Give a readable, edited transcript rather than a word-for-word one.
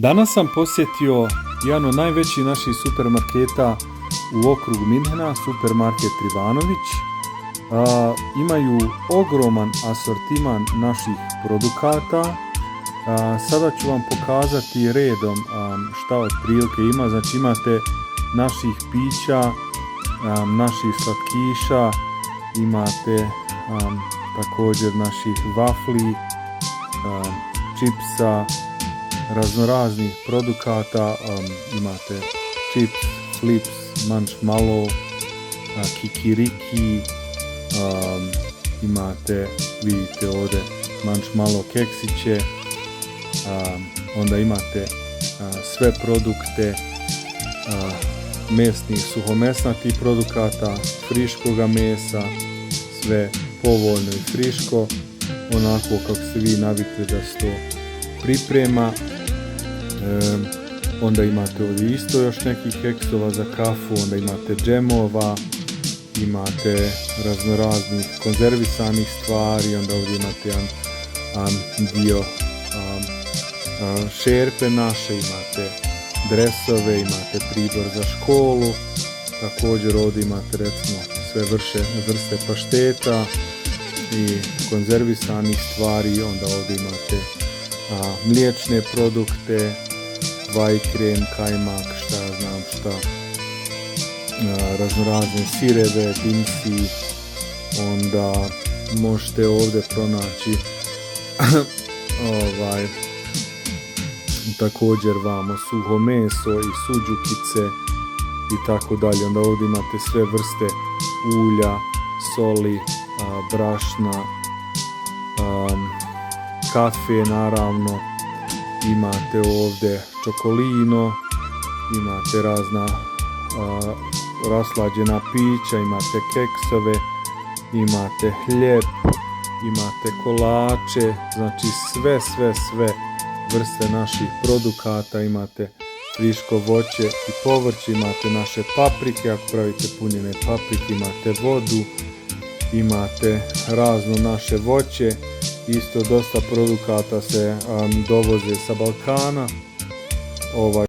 Danas sam posjetio jedan od najvećih naših supermarketa u okrugu Minhena, supermarket Trivanović. Imaju ogroman asortiman naših produkata. Sada ću vam pokazati redom šta otprilike ima. Znači imate naših pića, naših slatkiša, imate također naših vafli, čipsa, raznoraznih produkata, imate čips, flips, marshmallow, kikiriki, imate, vidite ovdje, marshmallow keksiće, onda imate sve produkte mesnih, suhomesnatih produkata, friškoga mesa, sve povoljno i friško, onako kako ste vi navikli da se to priprema. Onda imate ovdje isto još nekih keksova za kafu, onda imate džemova, imate raznoraznih konzervisanih stvari, onda ovdje imate jedan dio šerpe naše, imate dresove, imate pribor za školu, također ovdje imate recimo sve vrste pašteta i konzervisanih stvari, onda ovdje imate mliječne produkte, vajkrem, kajmak, šta ja znam šta, raznorazne sireve, dimsi, onda možete ovdje pronaći također vamo suho meso i suđukice i tako dalje. Onda ovdje imate sve vrste ulja, soli, brašna, kafe naravno, imate ovdje čokolino, imate razna raslađena pića, imate keksove, imate hljeb, imate kolače, znači sve vrste naših produkata, imate friško voće i povrće, imate naše paprike, ako pravite punjene paprike, imate vodu, imate razno naše voće, isto dosta produkata se dovoze sa Balkana.